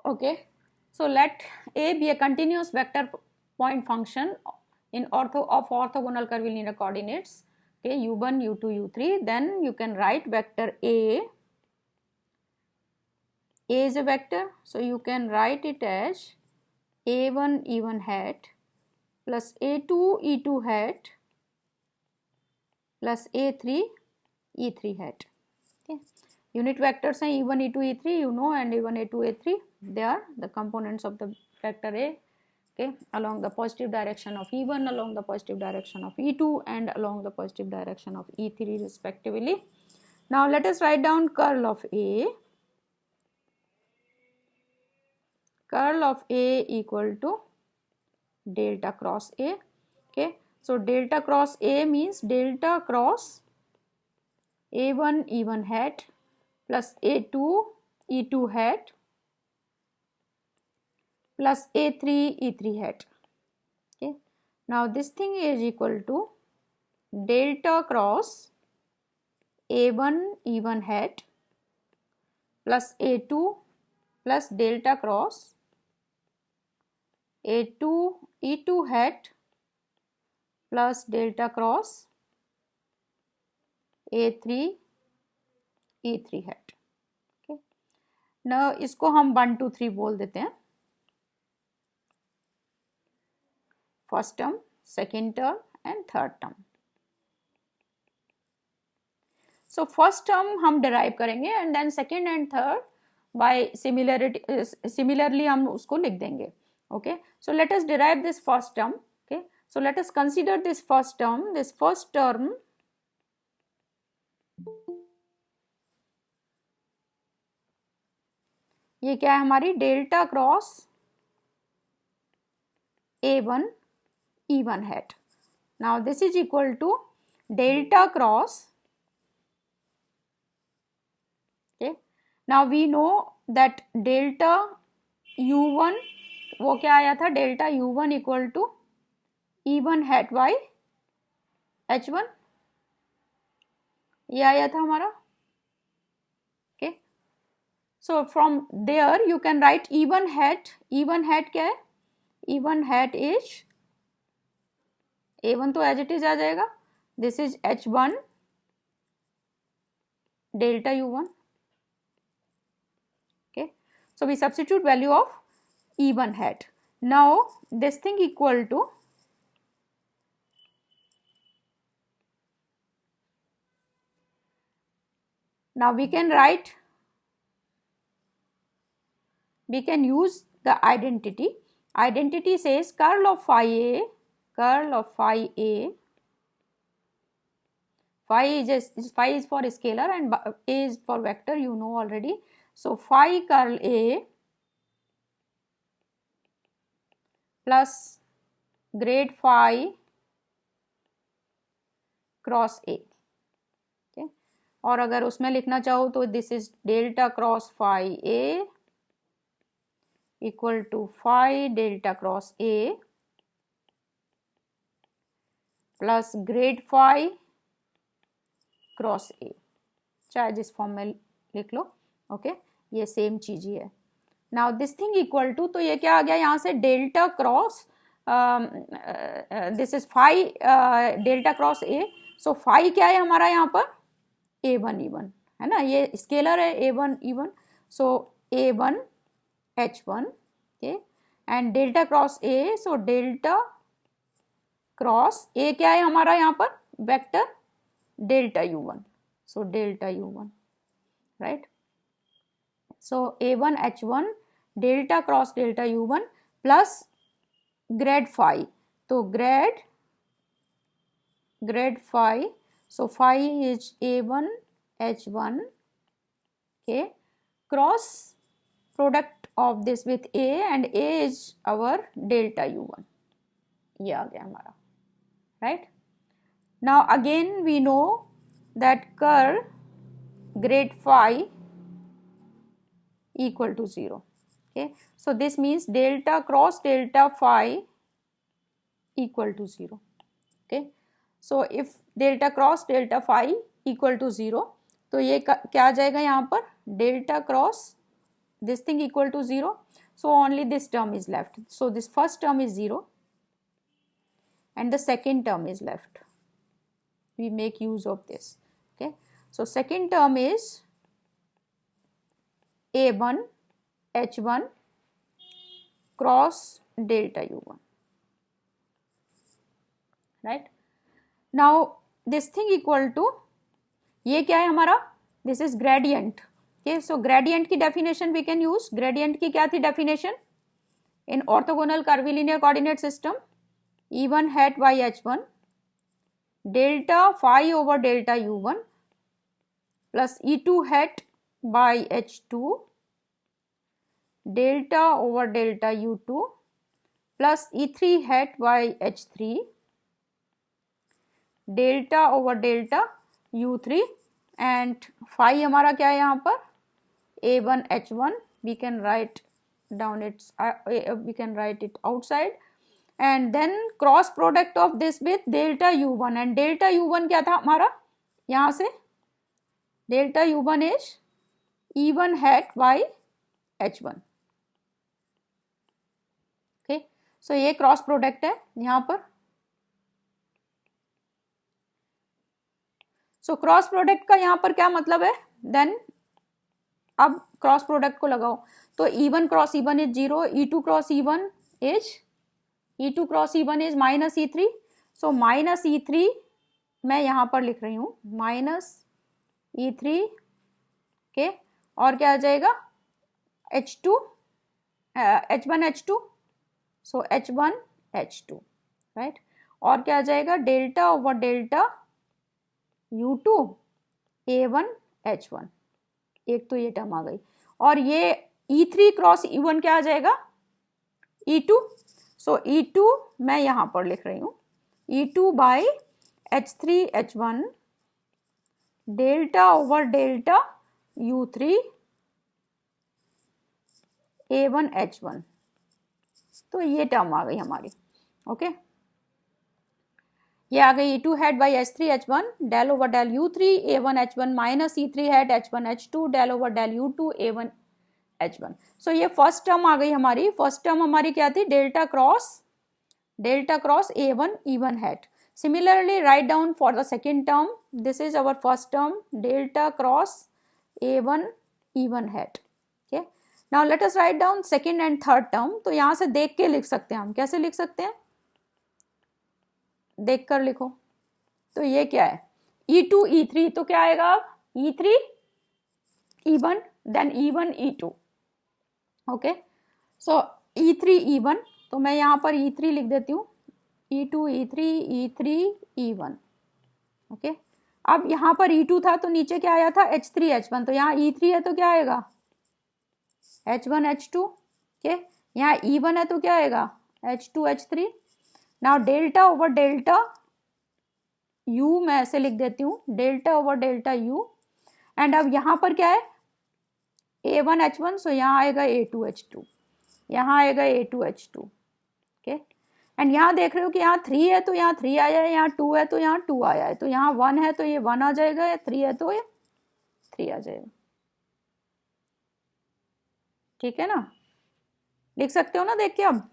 Okay, so let A be a continuous vector point function in orthogonal curvilinear coordinates. Okay, u1, u2, u3. Then you can write vector A. A is a vector, so you can write it as A1 E1 hat plus A2 E2 hat plus A3 E3 hat. Okay. Unit vectors are E1, E2, E3, you know, and E1, A2, A3. They are the components of the vector A. Okay, along the positive direction of E1, along the positive direction of E2, and along the positive direction of E3 respectively. Now let us write down curl of A. Curl of A equal to delta cross A. Okay, so delta cross A means delta cross A1 E1 hat plus A2 E2 hat plus A3 E3 hat. Okay, now this thing is equal to delta cross A1 E1 hat plus A2 plus delta cross A2 E2 hat plus delta cross A3 E3 hat. Okay, now इसको हम 1 2 3 बोल देते हैं. First term, second term and third term. So first term हम derive करेंगे and then second and third by similarly हम उसको लिख देंगे. Okay, so let us derive this first term. Okay, so let us consider this first term. This first term ये क्या है हमारी delta cross A1 E1 hat. Now this is equal to delta cross. Okay, now we know that delta U1 वो क्या आया था, delta U1 equal to E1 hat by H1, ये आया था हमारा. Okay, so from there you can write E1 hat. E1 hat क्या है, E1 hat is A1 तो एज इट इज आ जाएगा. This is H1 delta U1. Okay, so we substitute value of E1 hat. Now this thing equal to now we can write, we can use the identity. Identity says curl of phi A, curl of phi A. Phi is for scalar and A is for vector, you know already. So phi curl A plus grade phi cross A. okay, और अगर उसमें लिखना चाहो तो this is delta cross phi A equal to phi delta cross A plus grad phi cross A, चाहे जिस form में लिख लो. ओके, ये सेम चीज ही है. Now this thing equal to, तो ये क्या आ गया यहाँ से, delta cross this is phi delta cross A. So phi क्या है हमारा यहाँ पर, A1 E1 है ना, ये स्केलर है A1 E1. So A1 H1 okay, and delta cross A, so delta cross A क्या है हमारा यहाँ पर, vector delta U1. So delta U1, right. So A1 H1 delta cross delta U1 plus grad phi, तो grad phi, so phi is A1 H1 okay, cross product of this with A and A is our delta U1. ये आ गया हमारा, right. Now again we know that curl grade phi equal to 0. Okay, so this means delta cross delta phi equal to 0. Okay, so if delta cross delta phi equal to 0, तो ये क्या आ जाएगा यहाँ पर, delta cross this thing equal to 0. so only this term is left. So this first term is 0 and the second term is left. We make use of this. Okay, so second term is A1 H1 cross delta U1, right? Now this thing equal to, ये क्या है हमारा, this is gradient. Okay, so gradient की definition we can use. Gradient की क्या थी definition? In orthogonal curvilinear coordinate system, E1 hat by H1 delta phi over delta U1 plus E2 hat by H2 delta over delta U2 plus E3 hat by H3 delta over delta U3 and phi हमारा क्या है यहाँ पर, A1 H1, we can write down its we can write it outside, and then cross product of this with delta U1, and delta U1 क्या था हमारा यहाँ से, delta U1 is E1 hat by H1. okay, so ये cross product है यहाँ पर. So cross product का यहाँ पर क्या मतलब है, देन अब क्रॉस प्रोडक्ट को लगाओ तो E1 cross E1 is 0, E2 cross E1 is minus E3. So minus E3 मैं यहाँ पर लिख रही हूँ, माइनस E3 के, और क्या आ जाएगा H2 H1 H2, सो H1 H2, राइट. और क्या आ जाएगा delta over delta U2 A1 H1, एक तो ये टर्म आ गई. और ये E3 क्रॉस E1 क्या आ जाएगा E2. सो E2 मैं यहाँ पर लिख रही हूँ E2 by H3 H1 delta over delta U3 A1 H1. तो ये टर्म आ गई हमारी. ओके, ये आ गई E2 hat by H3 H1 del over del U3 A1 H1 minus E3 hat H1 H2 del over del U2 A1 H1. So ये first term आ गई हमारी. फर्स्ट टर्म हमारी क्या थी, delta cross A1 E1 hat. Similarly write down for the second term, this is our first term delta cross A1 E1 hat. Okay, now let us write down second and third term. तो यहाँ से देख के लिख सकते हैं हम. कैसे लिख सकते हैं, देख कर लिखो. तो ये क्या है E2 E3, तो क्या आएगा E3 E1 then E1 E2. Okay, सो E3 E1, तो मैं यहाँ पर E3 लिख देती हूँ, E2 E3 E3 E1. Okay, अब यहाँ पर E2 था तो नीचे क्या आया था H3 H1, तो यहाँ E3 है तो क्या आएगा H1 H2. ओके, यहाँ E1 है तो क्या आएगा H2 H3. Now delta over delta U मैं ऐसे लिख देती हूँ, delta over delta U. And अब यहाँ पर क्या है A1 H1, सो यहाँ आएगा A2 H2, यहाँ आएगा A2 H2. ओके, एंड यहाँ देख रहे हो कि यहाँ 3 है तो यहाँ 3 आया है, यहाँ 2 है तो यहाँ 2 आया है, तो यहाँ 1 है तो ये 1 आ जाएगा, या 3 है तो ये 3 आ जाएगा. ठीक है ना, लिख सकते हो ना देख के. अब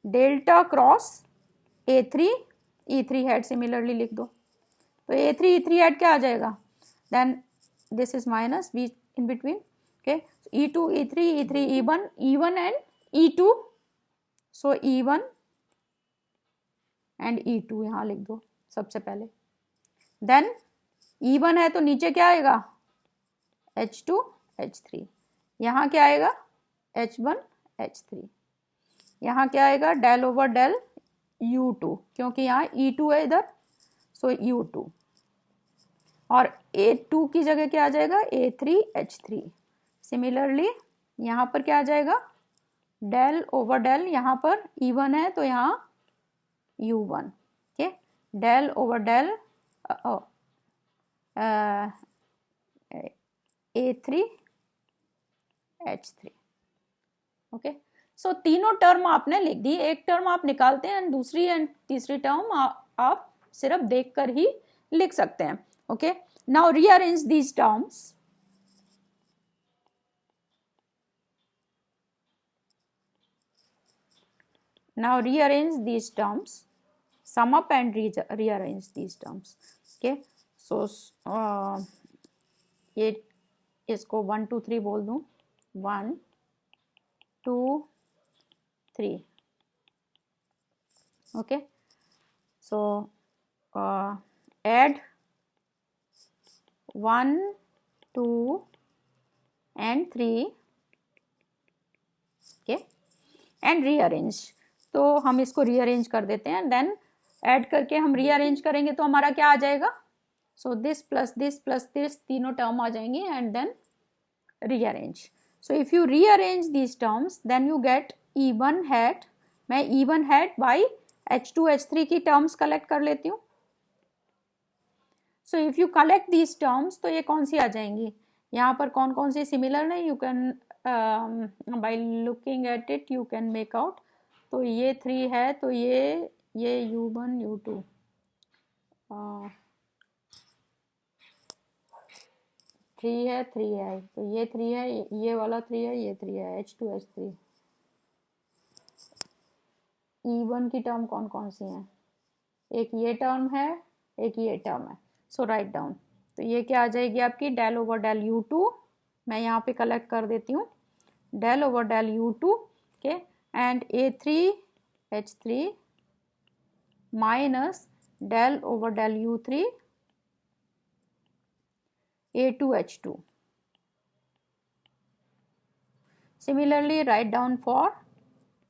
delta cross A3 E3 hat similarly लिख दो, तो A3 E3 हैट क्या आ जाएगा, then this is minus b in between. Okay, E2 E3 E3 E1 and E2, so E1 and E2 यहाँ लिख दो सबसे पहले. देन E1 है तो नीचे क्या आएगा H2 H3, यहाँ क्या आएगा H1 H3, यहाँ क्या आएगा डेल ओवर डेल U2, क्योंकि यहाँ E2 है इधर, सो U2. और A2 की जगह क्या आ जाएगा A3 H3. सिमिलरली यहाँ पर क्या आ जाएगा डेल ओवर डेल, यहाँ पर E1 है तो यहाँ U1. Okay, del over del A3 H3. Okay, so तीनों टर्म आपने लिख दी. एक टर्म आप निकालते हैं, दूसरी एंड तीसरी टर्म आप सिर्फ देखकर ही लिख सकते हैं. Okay, now rearrange these terms. Now rearrange these terms, sum up and rearrange these terms. Okay, so ये इसको 1 2 3 बोल दूं, 1 2 3. Okay, so add 1 2 and 3. Okay, and rearrange. तो हम इसको rearrange कर देते हैं, then add करके हम rearrange करेंगे तो हमारा क्या आ जाएगा, so this plus this तीनों term आ जाएंगी and then rearrange. So if you rearrange these terms then you get E1 hat. मैं E1 hat by H2 H3 की terms collect कर लेती हूँ. So if you collect these terms तो ये कौन सी आ जाएंगी, यहाँ पर कौन कौन सी सिमिलर है, you can by looking at it you can make out. तो ये 3 है, तो ये U1 U2 3 है, 3 है, तो ये 3 है, ये वाला 3 है, ये 3 है, H2 H3. E1 की टर्म कौन कौन सी हैं, एक ये टर्म है, एक ये टर्म है. सो राइट डाउन. तो ये क्या आ जाएगी आपकी, डेल ओवर डेल U2. मैं यहाँ पे कलेक्ट कर देती हूँ, del over del U2. Okay, and A3 H3 minus del over del U3 A2 H2. Similarly, write down for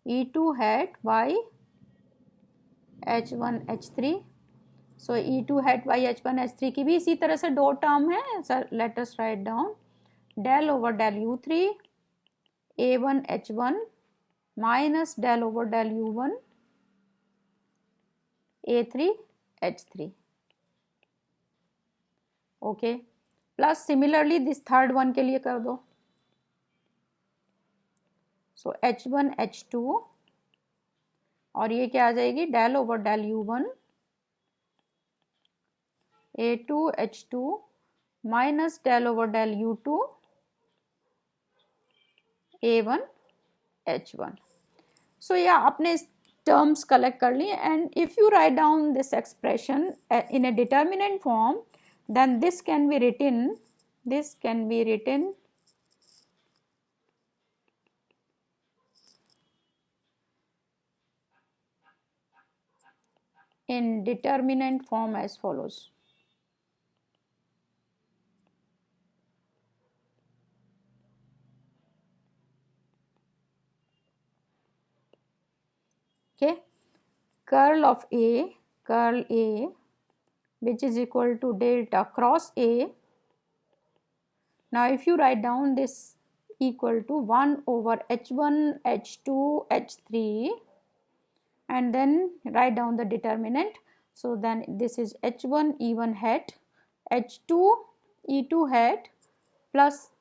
E2 hat by H1 H3. So E2 hat by H1 H3 की भी इसी तरह से दो term है. Sir let us write down, del over del U3 A1 H1 minus del over del U1 A3 H3. Okay, plus similarly this third one के लिए कर दो. सो H1 H2 और ये क्या आ जाएगी, del over del U1 A2 H2 minus del over del U2 A1 H1. So या आपने टर्म्स कलेक्ट कर ली, and if you write down this expression in a determinant form then this can be written in determinant form as follows. Okay, curl of A, curl A, which is equal to delta cross A. Now if you write down this equal to 1 over H1 H2 H3 and then write down the determinant. So then this is H1 E1 hat, H2 E2 hat plus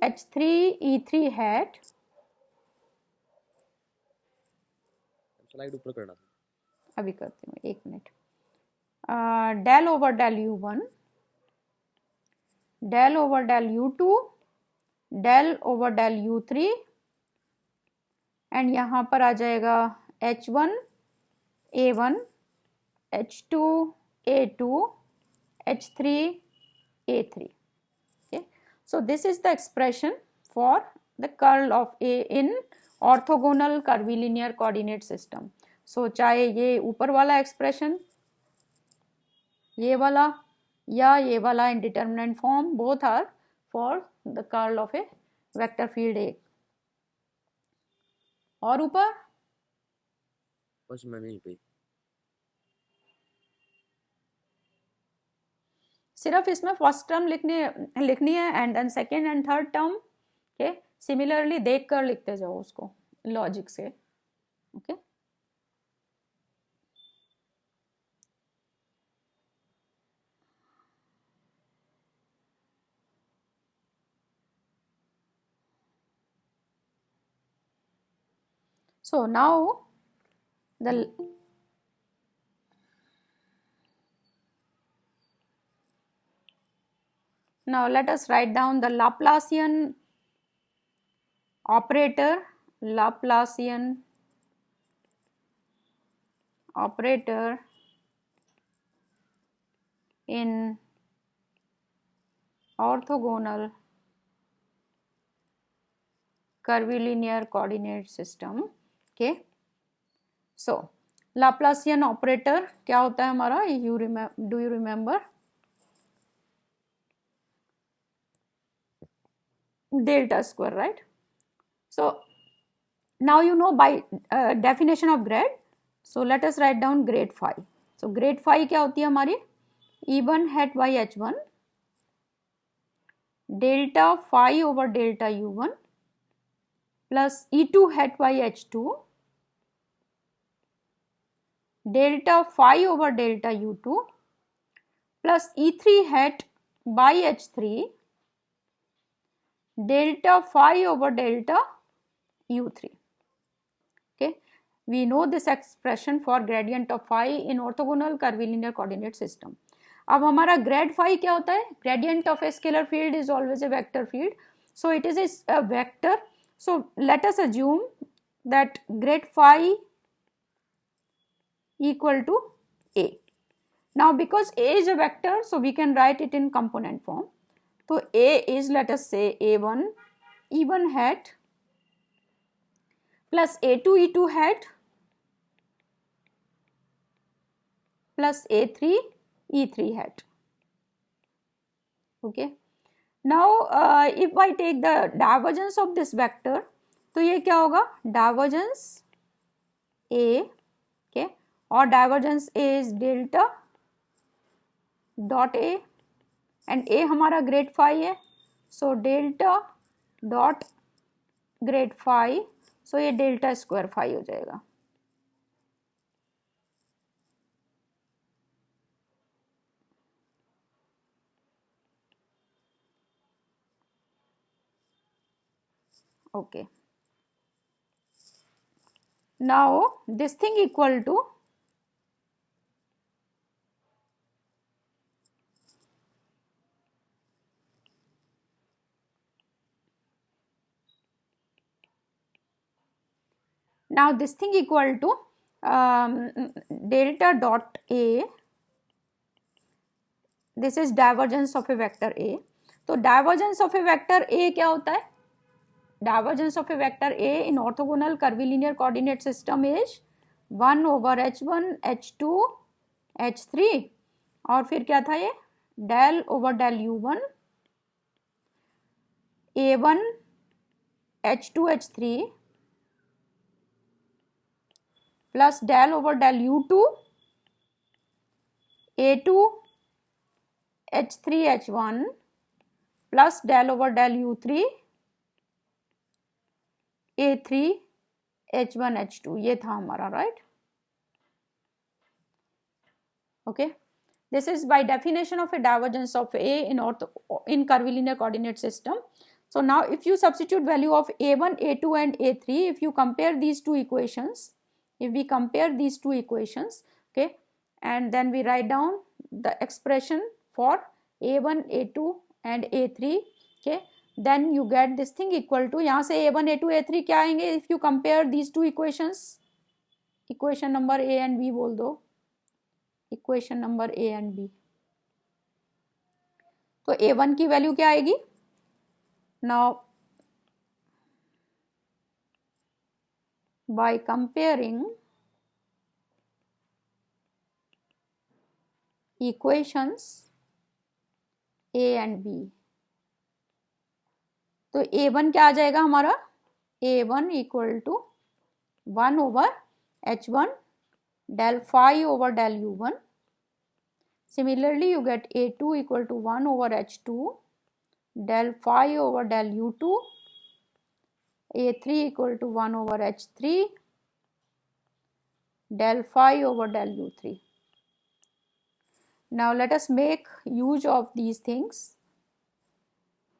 H3 E3 hat. Slide ऊपर करना, अभी करती हूँ, एक minute. Del over del U1, del over del U2, del over del U3 and यहाँ पर आ जाएगा H1 A1 H2 A2 H3 A3. Okay, so this is the expression for the curl of A in orthogonal curvilinear coordinate system. So चाहे ये ऊपर वाला expression, ये वाला या ये वाला in determinant form, both are for the curl of a vector field A. और ऊपर बस मैं नहीं पे, सिर्फ इसमें फर्स्ट टर्म लिखनी है and then second and third term के सिमिलरली देख कर लिखते जाओ उसको लॉजिक से. ओके, so now now let us write down the Laplacian operator, Laplacian operator in orthogonal curvilinear coordinate system. Okay, so Laplacian operator क्या होता है हमारा, do you remember? Delta square, right? So now you know by definition of grad. So let us write down grade phi. So grade phi क्या होती है हमारी, E1 hat by H1 delta phi over delta U1 plus E2 hat by H2 delta phi over delta U2 plus E3 hat by H3 delta phi over delta U3. Okay, we know this expression for gradient of phi in orthogonal curvilinear coordinate system. अब हमारा grad phi क्या होता है, gradient of a scalar field is always a vector field, so it is a vector. So let us assume that grad phi equal to A. Now because A is a vector, so we can write it in component form. So A is, let us say, A1 E1 hat plus A2 E2 hat plus A3 E3 hat. Okay, now if I take the divergence of this vector, तो ये क्या होगा, divergence A, okay, और divergence A is delta dot A and A हमारा grade phi है, so delta dot grade phi, so ये delta square phi हो जाएगा. Okay, now this thing equal to now this thing equal to delta dot A, this is divergence of a vector A. तो divergence of a vector A क्या होता है, divergence of a vector A in orthogonal curvilinear coordinate system is 1 over H1 H2 H3 और फिर क्या था ये, del over del U1 A1 H2 H3 plus del over del U2 A2 H3 H1 plus del over del U3 A3 H1 H2, ये था हमारा, right? Okay, this is by definition of a divergence of A in curvilinear coordinate system. So now if you substitute value of A1, A2 and A3, if you compare these two equations, if we compare these two equations, okay, and then we write down the expression for A1, A2 and A3, okay, then you get this thing equal to, यहाँ से A1, A2, A3 क्या आएंगे, if you compare these two equations, equation number A and B बोल दो, equation number a and b, तो A1 की value क्या आएगी, now by comparing equations a and b, तो A1 क्या आ जाएगा हमारा, A1 equal to 1 over H1 del phi over del U1. Similarly, you get A2 equal to 1 over H2 del phi over del U2. A3 equal to 1 over H3 del phi over del U3. Now let us make use of these things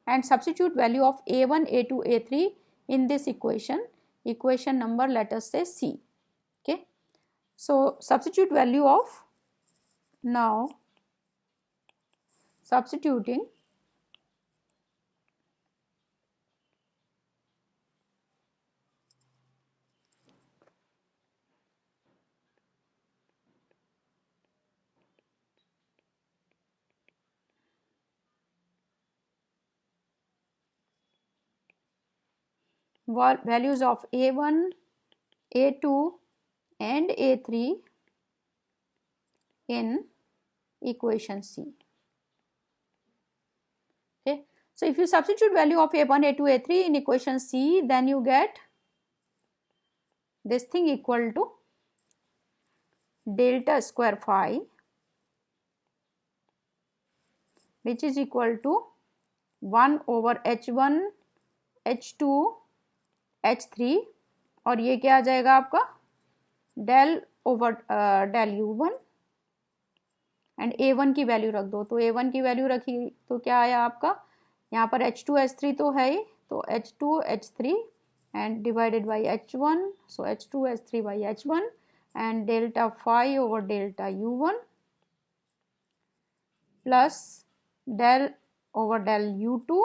and substitute value of A1, A2, A3 in this equation. Equation number, let us say C. Okay. So substitute value of, now substituting values of A1, A2 and A3 in equation C. Okay, so if you substitute value of A1, A2, A3 in equation C, then you get this thing equal to delta square phi, which is equal to 1 over H1, H2, H3 और ये क्या आ जाएगा आपका del over del U1 and A1 की value रख दो। तो A1 की वैल्यू रखी तो क्या आया आपका, यहाँ पर H2, H3 तो है ही, तो H2, H3 and divided by H1, so H2, H3 by H1 and delta phi over delta U1 plus del over del U2।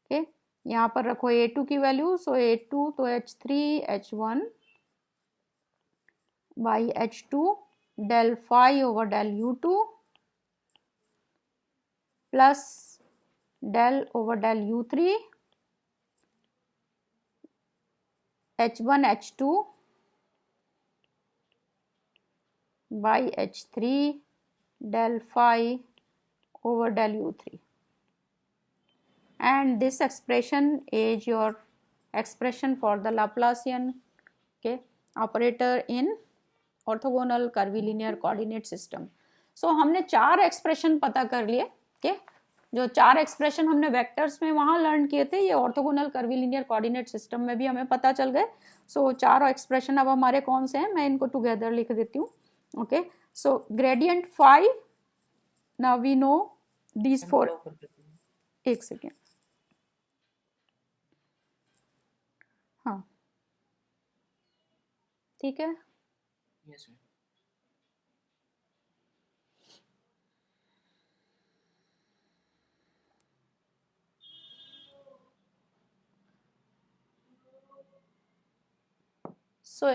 Okay, यहाँ पर रखो A2 की वैल्यू, सो A2 तो H3, H1 by H2 del phi over del U2 plus del over del U3 H1 H2 by H3 del phi over del U3, and this expression is your expression for the Laplacian operator in orthogonal curvilinear coordinate system. So हमने 4 expression पता कर लिए। जो 4 expression हमने vectors में वहाँ learn किए थे, ये ऑर्थोगोनल कर्वीलिनियर कोऑर्डिनेट सिस्टम में भी हमें पता चल गए। सो 4 एक्सप्रेशन अब हमारे कौन से हैं, मैं इनको टुगेदर लिख देती हूँ। Okay, so gradient phi, now we know these 4। एक सेकेंड, हाँ ठीक है। Yes, sir. So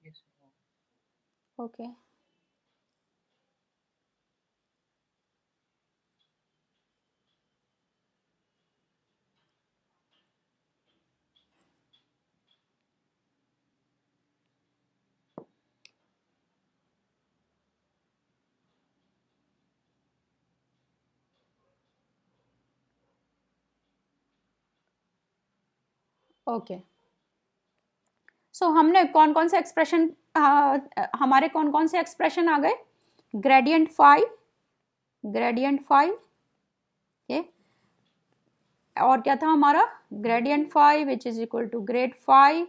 Yes, sir. okay, okay. So हमने कौन कौन से एक्सप्रेशन, हमारे कौन कौन से एक्सप्रेशन आ गए, ग्रेडियंट फाई, ओके, और क्या था हमारा gradient phi which is equal to grad phi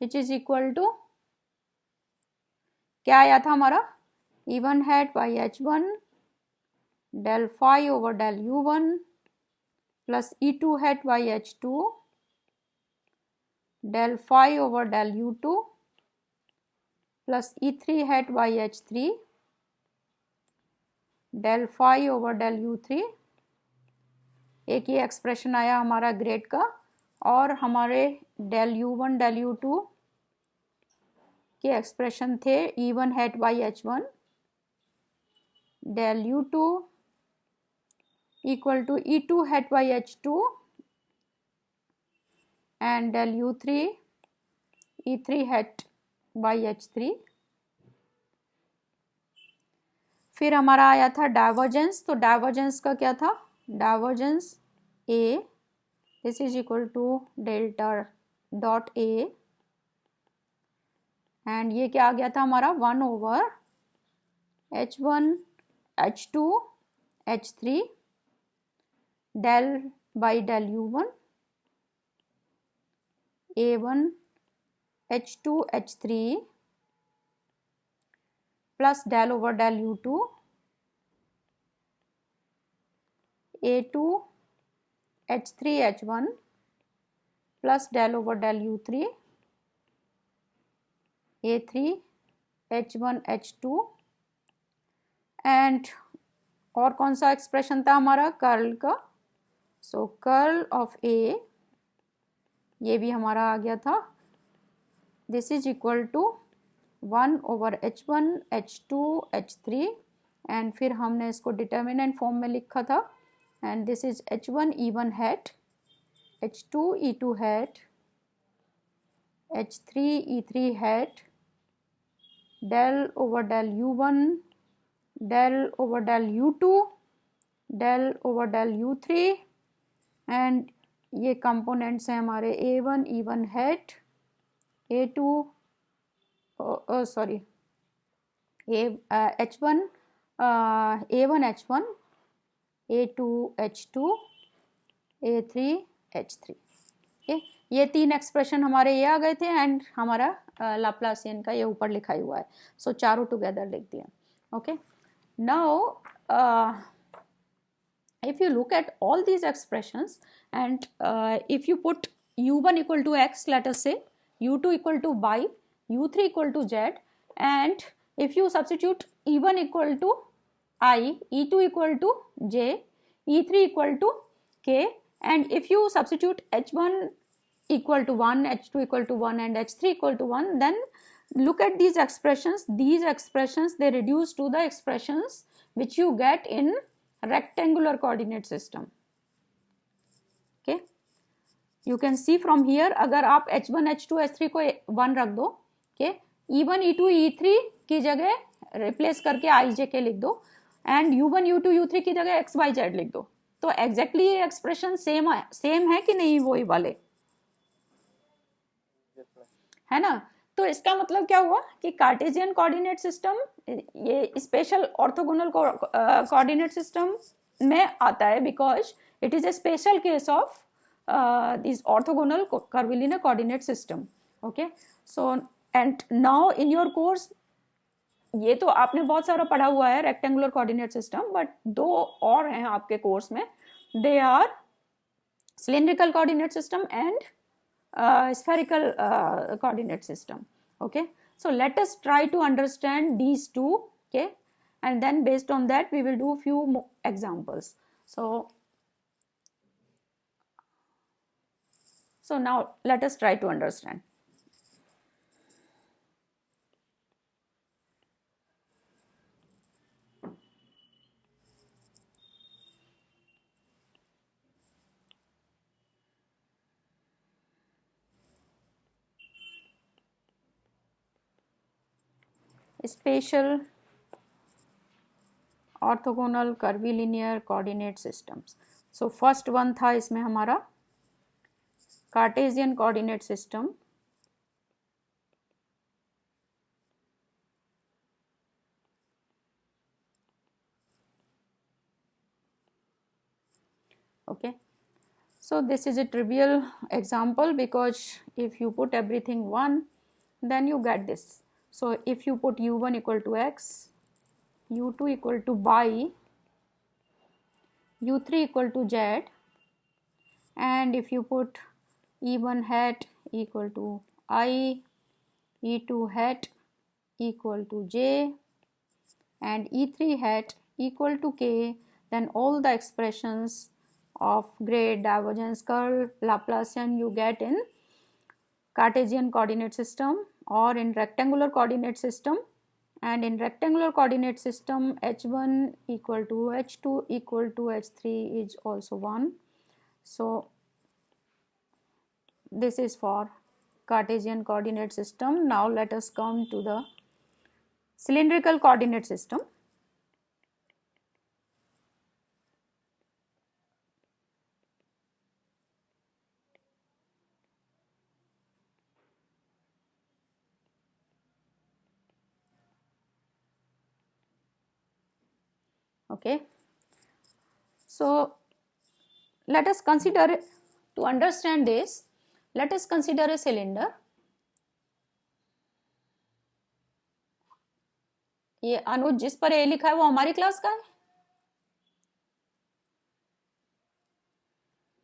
which is equal to क्या आया था हमारा, E1 hat by H1 del phi over del U1 plus E2 hat by H2 del phi over del U2 plus E3 hat by H3 del phi over del U3। एक ही expression आया हमारा grade का, और हमारे del U1 del U2 के expression थे E1 hat by H1 del U2 equal to E2 hat by H2 and del U3 E3 hat by H3। फिर हमारा आया था डाइवर्जेंस, तो डाइवर्जेंस का क्या था, divergence A this is equal to delta dot A, and ये क्या आ गया था हमारा 1 over H1 H2 H3 del by del U1 A1 H2 H3 plus del over del U2 A2 H3 H1 plus del over del U3 A3 H1 H2 and और कौन सा expression था हमारा कर्ल का, सो कर्ल ऑफ A, ये भी हमारा आ गया था this is equal to 1/h1 h2 h3 and फिर हमने इसको डिटर्मिनेंट फॉर्म में लिखा था and this is h1 e1 hat h2 e2 hat h3 e3 hat del over del u1 del over del u2 del over del u3 and ये components हैं हमारे a1 e1 hat a2 sorry h1 a1 h1 a2 h2 a3 h3 okay. ये तीन expression हमारे ये आ गए थे and हमारा लाप्लासियन का ये ऊपर लिखा हुआ है। सो चारों टुगेदर लिख दिया। Okay, now if you look at all these expressions and if you put u1 equal to x, let us say u2 equal to y, u3 equal to z, and if you substitute e1 equal to I, e2 equal to j, e3 equal to k, and if you substitute h1 equal to 1, h2 equal to 1 and h3 equal to 1, then look at these expressions they reduce to the expressions which you get in rectangular coordinate system. Okay, you can see from here अगर आप h1 h2 h3 को 1 रख दो, okay, e1 e2 e3 की जगह replace करके ijk लिख दो एंड u1 u2 u3 की जगह x y z लिख दो, तो एग्जैक्टली ये एक्सप्रेशन सेम है कि नहीं वही वाले, है ना। तो इसका मतलब क्या हुआ कि कार्टेशियन कोऑर्डिनेट सिस्टम ये स्पेशल ऑर्थोगोनल कोऑर्डिनेट सिस्टम में आता है because it is a special case of this orthogonal curvilinear coordinate system. Okay, so and now in your course ये तो आपने बहुत सारा पढ़ा हुआ है रेक्टेंगुलर कोऑर्डिनेट सिस्टम, बट दो और हैं आपके कोर्स में, they are cylindrical coordinate system and spherical coordinate system. Okay, so let us try to understand these two, okay, and then based on that we will do few more examples. So now let us try to understand. Special orthogonal curvilinear coordinate systems. So first one था इसमें हमारा Cartesian coordinate system, okay, so this is a trivial example because if you put everything 1 then you get this. So if you put u1 equal to x, u2 equal to y, u3 equal to z, and if you put e1 hat equal to I, e2 hat equal to j, and e3 hat equal to k, then all the expressions of grade, divergence, curl, Laplacian you get in Cartesian coordinate system or in rectangular coordinate system. And in rectangular coordinate system h1 equal to h2 equal to h3 is also 1. So this is for Cartesian coordinate system. Now let us come to the cylindrical coordinate system. Okay, so let us consider, to understand this, let us consider a cylinder. ये अनुज जिस पर ए लिखा है वो हमारी class का है?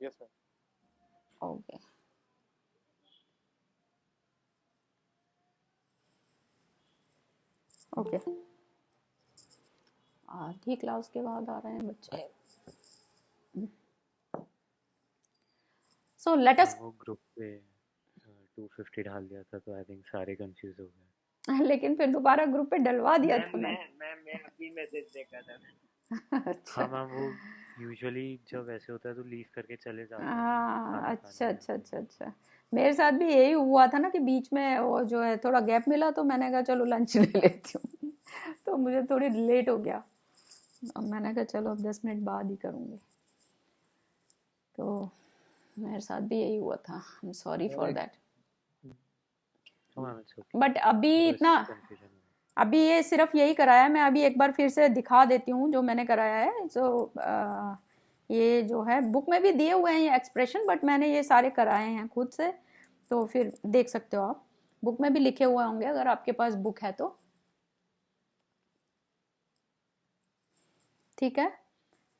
Yes, sir. Okay, okay, आधी क्लास के बाद आ रहे हैं बच्चे। सो लेट अस वो ग्रुप पे 250 डाल दिया था, तो आई थिंक सारे कंफ्यूज हो गए। लेकिन फिर दोबारा ग्रुप पे डलवा दिया था मैंने। मैं अभी मैसेज देखा था। अच्छा हाँ मैम, वो यूजुअली जब ऐसे होता है तो लीव करके चले जाते हैं ना हाँ, खाना अच्छा खाने, या अच्छा तो अच्छा अच्छा। मेरे साथ भी यही हुआ था ना कि बीच में वो जो है थोड़ा गैप मिला, तो मैंने कहा चलो लंच ले लेती हूँ। तो मुझे थोड़ी लेट हो गया, अब मैंने कहा चलो अब 10 मिनट बाद ही करूँगी। तो मेरे साथ भी यही हुआ था, I am sorry for that. हाँ मैम इट्स ओके, बट अभी बस इतना, कंफ्यूजन है। अभी ये सिर्फ यही कराया है, मैं अभी एक बार फिर से दिखा देती हूँ जो मैंने कराया है। ये जो है बुक में भी दिए हुए हैं ये एक्सप्रेशन, बट मैंने ये सारे कराए हैं खुद से, तो फिर देख सकते हो आप, बुक में भी लिखे हुए होंगे अगर आपके पास बुक है तो। ठीक है,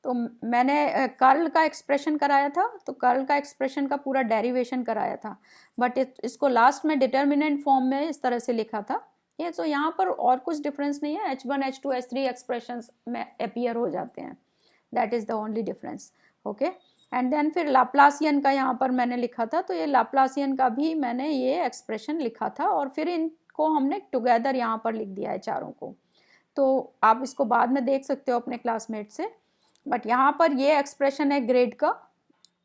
तो मैंने कर्ल का एक्सप्रेशन कराया था, तो कर्ल का एक्सप्रेशन का पूरा डेरिवेशन कराया था, बट इसको लास्ट में डिटर्मिनेंट फॉर्म में इस तरह से लिखा था ये। तो यहाँ पर और कुछ डिफरेंस नहीं है, H1 H2 H3 एक्सप्रेशंस में अपियर हो जाते हैं, that is the only difference. Okay, and then फिर लाप्लासियन का यहाँ पर मैंने लिखा था, तो ये लाप्लासियन का भी मैंने ये एक्सप्रेशन लिखा था, और फिर इनको हमने टुगेदर यहाँ पर लिख दिया है चारों को। तो आप इसको बाद में देख सकते हो अपने क्लासमेट से, बट यहाँ पर ये एक्सप्रेशन है ग्रेड का।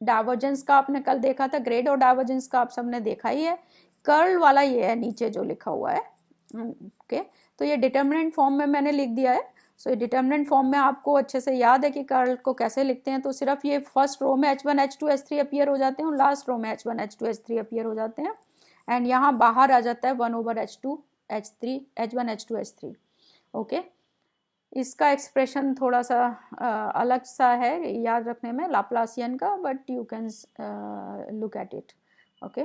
डाइवर्जेंस का आपने कल देखा था, ग्रेड और डाइवर्जेंस का आप सबने देखा ही है। कर्ल वाला ये है नीचे जो लिखा हुआ है। ओके, तो ये डिटर्मिनेंट फॉर्म में मैंने लिख दिया है। सो ये डिटर्मिनेंट फॉर्म में आपको अच्छे से याद है कि कर्ल को कैसे लिखते हैं। तो सिर्फ ये फर्स्ट रो में H1 H2 H3 अपीयर हो जाते हैं, और लास्ट रो में H1 H2 H3 अपीयर हो जाते हैं, एंड यहाँ बाहर आ जाता है 1/H2 H3 H1 H2 H3। Okay, इसका एक्सप्रेशन थोड़ा सा अलग सा है याद रखने में लाप्लासियन का, but you can look at it. Okay,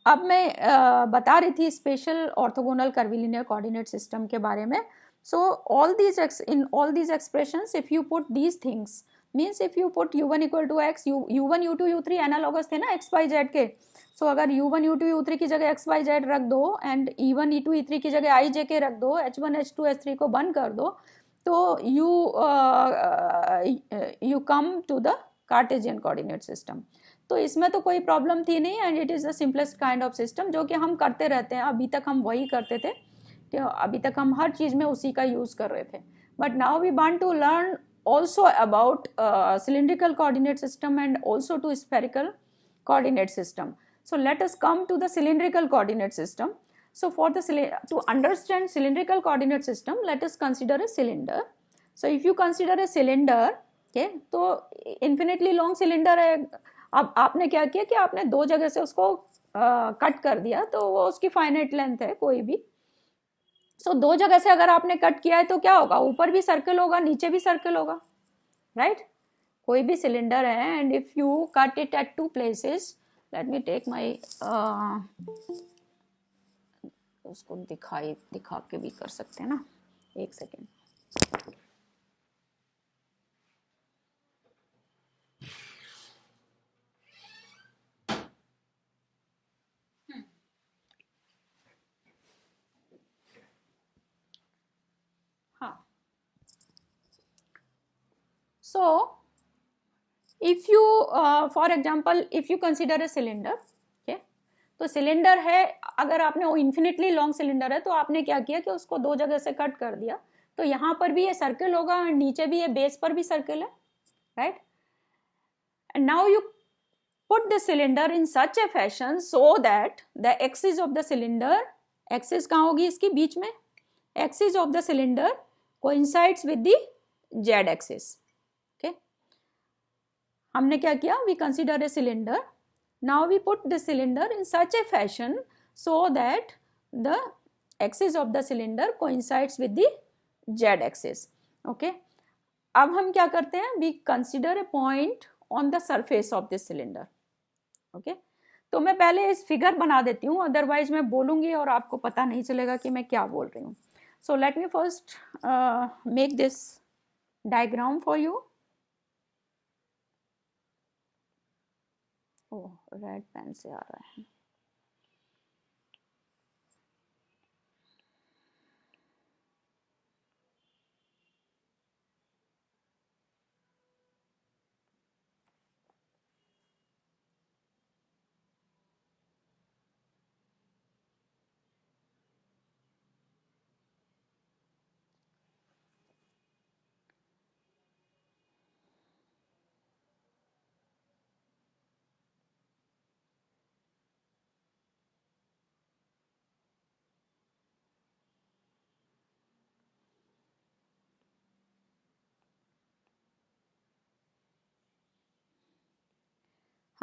अब मैं बता रही थी special orthogonal curvilinear coordinate system के बारे में। सो in all these expressions if you put these things, means if you put u1 equal to x, u1 u2 u3 analogous थे ना x y z के। सो अगर u1 u2 u3 की जगह x y z रख दो, एंड e1 e2 e3 की जगह i j k रख दो, h1 h2 h3 को बंद कर दो, तो you come to the Cartesian coordinate system. तो इसमें तो कोई प्रॉब्लम थी नहीं, and it is the simplest kind of system जो कि हम करते रहते हैं, अभी तक हम वही करते थे, कि अभी तक हम हर चीज़ में उसी का यूज़ कर रहे थे। But now we want to learn also about cylindrical coordinate system and also to spherical coordinate system. So let us come to the cylindrical coordinate system. So for to understand cylindrical coordinate system, let us consider a cylinder. So if you consider a cylinder, okay, तो infinitely long cylinder है। अब आपने क्या किया कि आपने दो जगह से उसको कट कर दिया, तो वो उसकी फाइनाइट लेंथ है कोई भी। सो दो जगह से अगर आपने कट किया है तो क्या होगा, ऊपर भी सर्कल होगा नीचे भी सर्कल होगा, राइट? कोई भी सिलेंडर है, and if you cut it at two places, let me take my, उसको दिखा के भी कर सकते हैं ना, एक second. So if you for example if you consider a cylinder, okay, तो सिलेंडर है, अगर आपने वो इन्फिनिटली लॉन्ग सिलेंडर है, तो आपने क्या किया कि उसको दो जगह से कट कर दिया, तो यहाँ पर भी ये सर्कल होगा और नीचे भी ये बेस पर भी सर्कल है, right? And now you put the cylinder in such a fashion so that the axis of the cylinder, axis कहाँ होगी इसकी बीच में, axis of the cylinder coincides with the z axis। okay, हमने क्या किया, we consider a cylinder, now we put the cylinder in such a fashion so that the axis of the cylinder coincides with the z axis। okay, अब हम क्या करते हैं, we consider a point on the surface of this cylinder। Okay, तो मैं पहले इस figure बना देती हूँ, अदरवाइज मैं बोलूँगी और आपको पता नहीं चलेगा कि मैं क्या बोल रही हूँ। So let me first make this diagram for you. Oh, red pen से आ रहा है।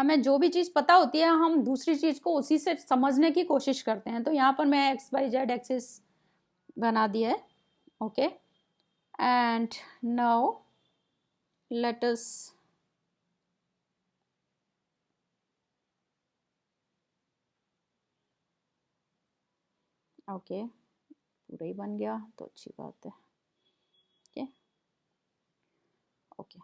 हमें जो भी चीज़ पता होती है हम दूसरी चीज़ को उसी से समझने की कोशिश करते हैं। तो यहाँ पर मैं एक्स वाई जेड एक्सिस बना दिया है, okay. And now let us okay, पूरा ही बन गया तो अच्छी बात है, ओके ओके।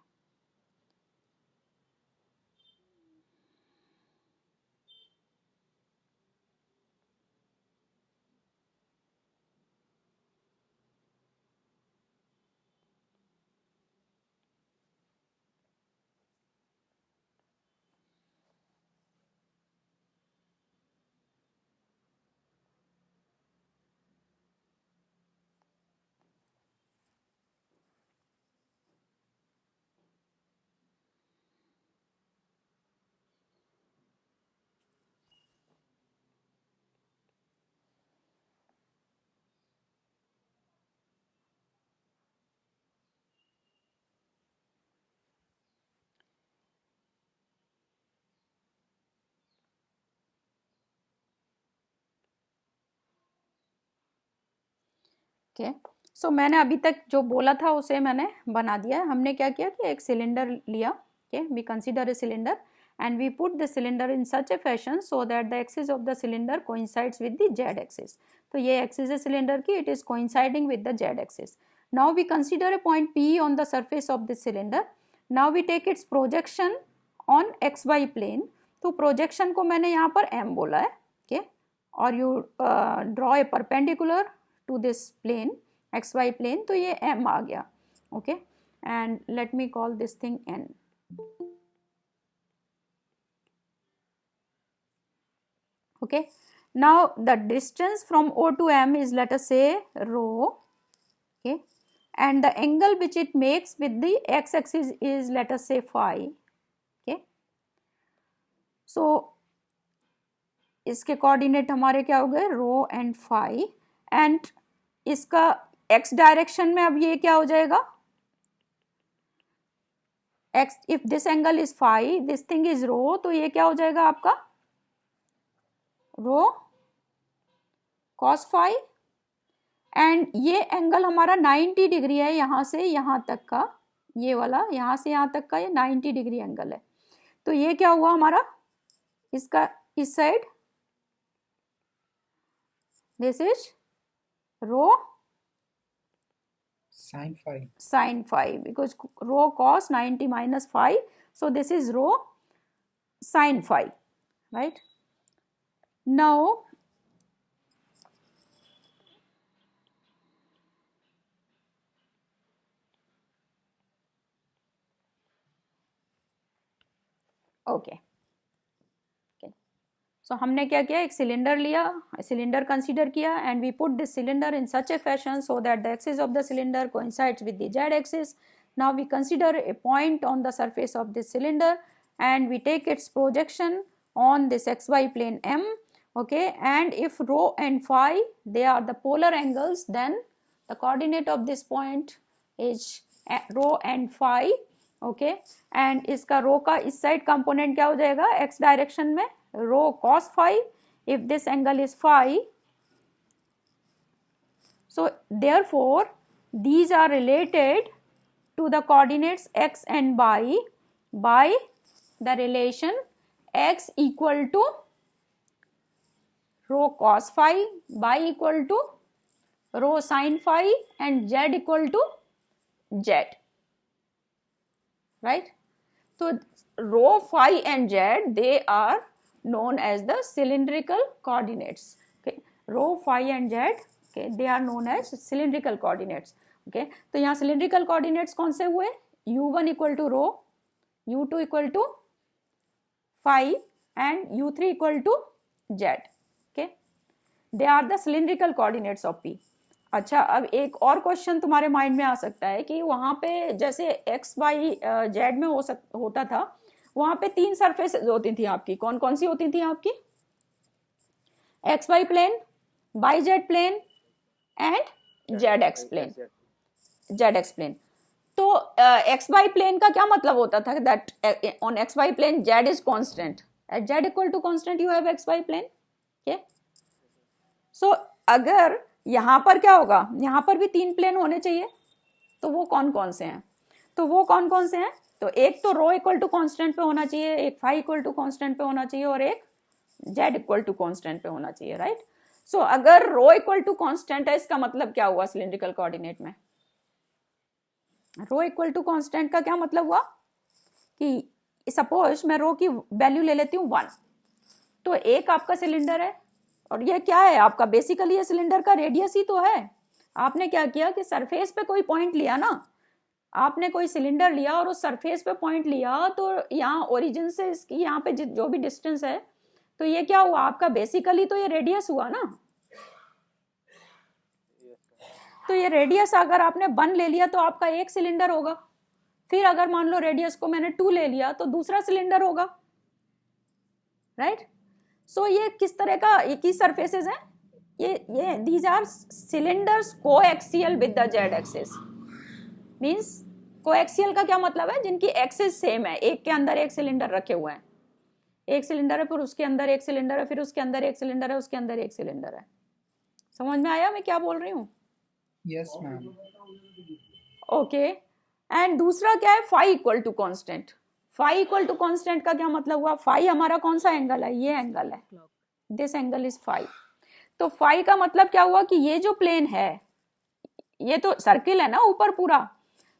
ओके सो मैंने अभी तक जो बोला था उसे मैंने बना दिया है। हमने क्या किया कि एक सिलेंडर लिया, okay, we consider a cylinder and we put the cylinder in such a fashion so that the axis of the cylinder coincides with the z axis. तो ये axis है cylinder की, it is coinciding with the z axis. Now we consider a point P on the surface of this cylinder. Now we take its projection on xy plane. तो projection को मैंने यहाँ पर m बोला है, okay, और you draw a perpendicular to this plane, xy plane, तो ये m आ गया, okay, and let me call this thing n. Okay, now the distance from O to M is, let us say, rho, okay, and the angle which it makes with the x axis is, let us say, phi, okay. So इसके coordinate हमारे क्या हो गए, rho and phi, and इसका x direction में अब ये क्या हो जाएगा, x, if this angle is phi, this thing is rho, तो ये क्या हो जाएगा आपका रो कॉस फाई, एंड ये एंगल हमारा 90 डिग्री है, यहाँ से यहाँ तक का, ये वाला यहाँ से यहाँ तक का ये 90 डिग्री एंगल है। तो ये क्या हुआ हमारा, इसका इस side this is rho sin phi because rho cos 90 minus phi, so this is rho sin phi, right? Now okay, so हमने क्या किया, एक सिलेंडर लिया, सिलेंडर कंसीडर किया, and we put this cylinder in such a fashion so that the axis of the cylinder coincides with the z axis. Now we consider a point on the surface of this cylinder and we take its projection on this xy plane m, okay, and if rho and phi they are the polar angles, then the coordinate of this point is rho and phi, okay, and इसका rho का इस side component क्या हो जाएगा, x direction में rho cos phi, if this angle is phi, so therefore these are related to the coordinates x and y by the relation x equal to rho cos phi, y equal to rho sin phi, and z equal to z, right? So rho, phi and z, they are known as the cylindrical coordinates, okay, rho, phi and z, okay, they are known as cylindrical coordinates, okay. तो यहाँ cylindrical coordinates कौन से हुए, u1 equal to rho, u2 equal to phi and u3 equal to z, okay, they are the cylindrical coordinates of P. अच्छा, अब एक और question तुम्हारे माइंड में आ सकता है कि वहाँ पे जैसे एक्स वाई जेड में होता था, वहाँ पे 3 सरफेसेस होती थी आपकी, कौन कौन सी होती थी आपकी, X Y plane, Y Z plane and Z X plane, Z X plane. तो एक्स वाई प्लेन का क्या मतलब होता था that on X Y plane Z is constant, at Z equal to constant you have X Y plane. Okay, so अगर यहां पर क्या होगा, यहां पर भी 3 प्लेन होने चाहिए, तो वो कौन कौन से हैं, तो वो कौन कौन से हैं, तो एक तो रो इक्वल टू कांस्टेंट पे होना चाहिए, एक फाई इक्वल टू कांस्टेंट पे होना चाहिए, और एक जेड इक्वल टू कांस्टेंट पे होना चाहिए, राइट। सो अगर रो इक्वल टू कांस्टेंट है, इसका मतलब क्या हुआ सिलिंड्रिकल कोऑर्डिनेट में, रो इक्वल टू कांस्टेंट का क्या मतलब हुआ कि सपोज मैं रो की वैल्यू ले लेती हूँ 1, तो एक आपका सिलेंडर है, और ये क्या है आपका, बेसिकली ये सिलेंडर का रेडियस ही तो है। आपने क्या किया कि सरफेस पे कोई पॉइंट लिया ना, आपने कोई सिलेंडर लिया और उस सरफेस पे पॉइंट लिया, तो यहाँ ओरिजिन से इसकी यहाँ पे जो भी डिस्टेंस है, तो ये क्या हुआ आपका, बेसिकली तो ये रेडियस हुआ ना। तो ये रेडियस अगर आपने 1 ले लिया तो आपका एक सिलेंडर होगा, फिर अगर मान लो रेडियस को मैंने 2 ले लिया तो दूसरा सिलेंडर होगा, राइट। सो ये किस तरह का की सरफेसेस हैं, ये these are cylinders coaxial with the Z axis. Means coaxial का क्या मतलब है, जिनकी एक्सिस सेम है, एक के अंदर एक सिलेंडर रखे हुए हैं, एक सिलेंडर है फिर उसके अंदर एक सिलेंडर है, फिर उसके अंदर एक सिलेंडर है, उसके अंदर एक सिलेंडर है। समझ में आया मैं क्या बोल रही हूँ? Yes ma'am. ओके, एंड दूसरा क्या है, phi equal to constant. Phi equal to constant का क्या मतलब हुआ, फाई हमारा कौन सा एंगल है, ये एंगल है, दिस एंगल इज फाई। तो फाई का मतलब क्या हुआ कि ये जो प्लेन है, ये तो सर्किल है ना ऊपर पूरा,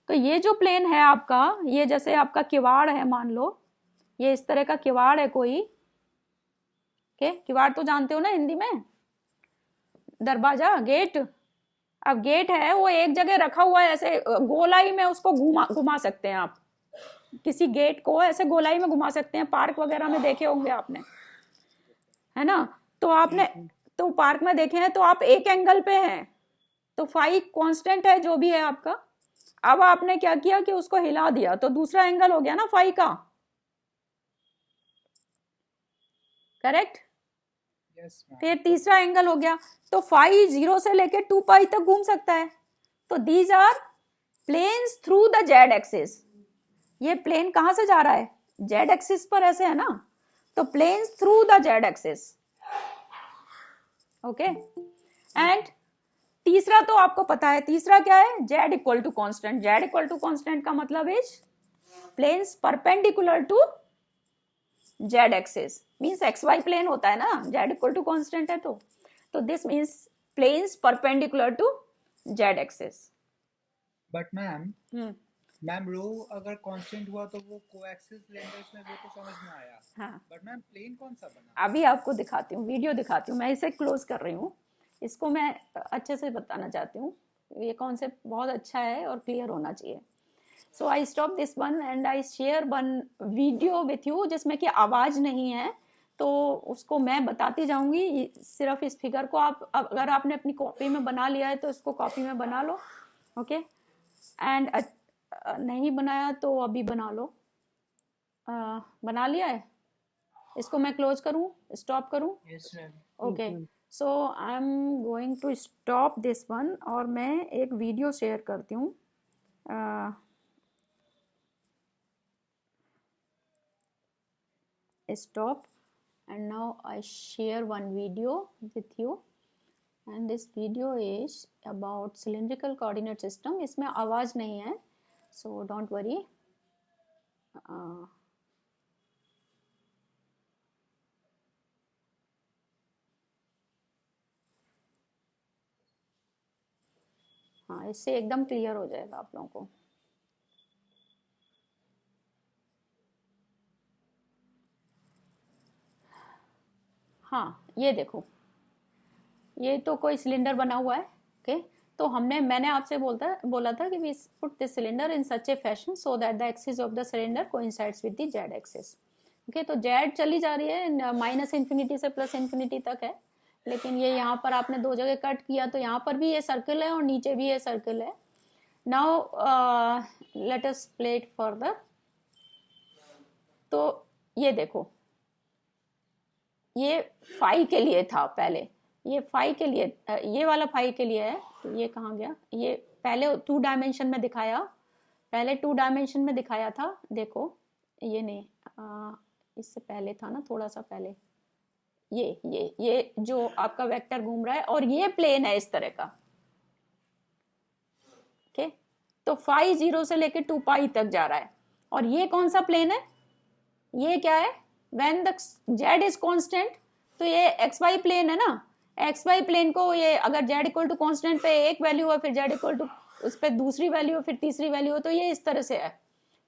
तो ये जो प्लेन है आपका, ये जैसे आपका किवाड़ है, मान लो ये इस तरह का किवाड़ है कोई, के किवाड़ तो जानते हो ना हिंदी में, दरवाजा, गेट। अब गेट है वो एक जगह रखा हुआ है, ऐसे गोलाई में उसको घुमा सकते हैं आप, किसी गेट को ऐसे गोलाई में घुमा सकते हैं, पार्क वगैरह में देखे होंगे आपने, है ना। तो आपने तो पार्क में देखे हैं, तो आप एक एंगल पे हैं, तो फाई कांस्टेंट है जो भी है आपका। अब आपने क्या किया कि उसको हिला दिया, तो दूसरा एंगल हो गया ना फाई का, करेक्ट। Yes ma'am. फिर तीसरा एंगल हो गया, तो फाई 0 से लेके 2 पाई तक घूम सकता है। तो these are planes through the Z axis. ये प्लेन कहां से जा रहा है, जेड एक्सिस पर ऐसे है ना, तो planes through the Z axis. Okay, and तीसरा तो आपको पता है, तीसरा क्या है, Z equal to constant. Z equal to constant का मतलब is planes perpendicular to Z axis, means X Y plane होता है ना, जेड इक्वल टू कांस्टेंट है, तो this means planes perpendicular to Z axis. But ma'am rho अगर constant हुआ तो वो कोएक्सिस सिलेंडर्स में, वो तो समझ में आया। हाँ, बट मैम प्लेन कौन सा बना? अभी आपको दिखाती हूँ, वीडियो दिखाती हूँ, मैं इसे क्लोज कर रही हूँ, इसको मैं अच्छे से बताना चाहती हूँ, ये कॉन्सेप्ट बहुत अच्छा है और क्लियर होना चाहिए। So I stop this one and I share one video with you, जिसमें कि आवाज़ नहीं है, तो उसको मैं बताती जाऊंगी। सिर्फ इस फिगर को आप अगर आपने अपनी कॉपी में बना लिया है तो इसको कॉपी में बना लो, ओके। एंड नहीं बनाया तो अभी बना लो। बना लिया है, इसको मैं क्लोज करूं, स्टॉप करूं? Yes ma'am. Okay, so I am going to stop this one, और मैं एक वीडियो शेयर करती हूँ। Stop, and now I share one video with you, and this video is about cylindrical coordinate system. इसमें आवाज नहीं है, so don't worry. हाँ, इससे एकदम क्लियर हो जाएगा आप लोगों को। हाँ, ये देखो, ये तो कोई सिलेंडर बना हुआ है, ओके। तो मैंने आपसे बोला था कि we put this cylinder in such a fashion so that the axis of the cylinder coincides with the Z axis, okay. तो जेड चली जा रही है माइनस इन्फिनिटी से प्लस इन्फिनिटी तक है, लेकिन ये यहाँ पर आपने 2 जगह कट किया, तो यहाँ पर भी ये सर्कल है और नीचे भी ये सर्कल है। Now let us play it further. तो ये देखो, ये फाई के लिए था पहले, ये फाई के लिए, ये वाला फाई के लिए है, तो ये कहाँ गया, ये पहले 2 डायमेंशन में दिखाया, पहले 2 डायमेंशन में दिखाया था, देखो ये नहीं, इससे पहले था ना, थोड़ा सा पहले, ये जो आपका वेक्टर घूम रहा है और ये प्लेन है इस तरह का, ओके। तो फाई 0 से लेके 2 पाई तक जा रहा है, और ये कौन सा प्लेन है, ये क्या है, when the z is constant, तो ये एक्स वाई प्लेन है ना, एक्स वाई प्लेन को ये अगर z इक्वल टू कांस्टेंट पे एक वैल्यू है, फिर z इक्वल टू उस पर दूसरी वैल्यू, फिर तीसरी वैल्यू, तो ये इस तरह से है,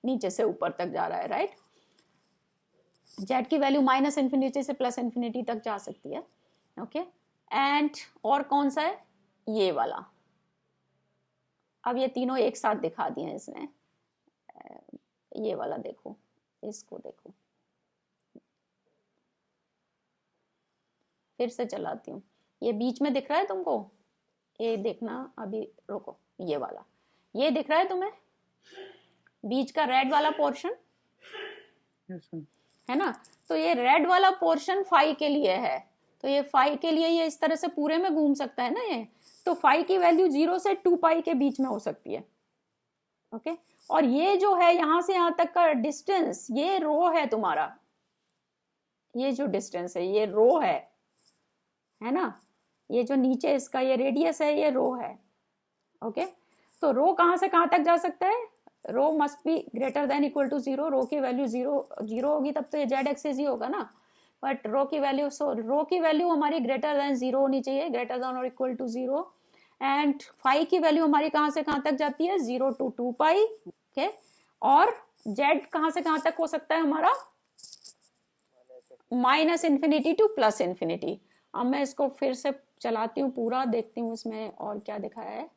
नीचे से ऊपर तक जा रहा है, राइट। z की वैल्यू -∞ से +∞ तक जा सकती है, ओके। एंड और कौन सा है, ये वाला। अब ये तीनों एक साथ दिखा दिए हैं इसने, ये वाला देखो, इसको देखो, फिर से चलाती हूँ, ये बीच में दिख रहा है तुमको, ये देखना, अभी रुको, ये वाला, ये दिख रहा है तुम्हें बीच का रेड वाला पोर्शन, है ना। तो ये रेड वाला पोर्शन फाई के लिए है, तो ये फाई के लिए ये इस तरह से पूरे में घूम सकता है ना ये, तो फाई की वैल्यू 0 से 2 पाई के बीच में हो सकती है, ओके। और ये जो है यहां से यहां तक का डिस्टेंस, ये रो है तुम्हारा, ये जो डिस्टेंस है ये रो है ना, ये जो नीचे इसका ये रेडियस है ये रो है, ओके। तो रो कहां से कहां तक जा सकता है, rho must be greater than equal to 0, rho की वैल्यू 0 होगी तब तो ये z एक्सिस ही होगा ना, बट रो की वैल्यू, सो रो की वैल्यू हमारी ग्रेटर देन 0 होनी चाहिए, ग्रेटर देन और इक्वल टू 0। एंड फाई की वैल्यू हमारी कहां से कहां तक जाती है, 0 to 2 पाई, ओके। और z कहां से कहां तक हो सकता है हमारा, -∞ to +∞। अब मैं इसको फिर से चलाती हूँ पूरा, देखती हूँ इसमें और क्या दिखाया है,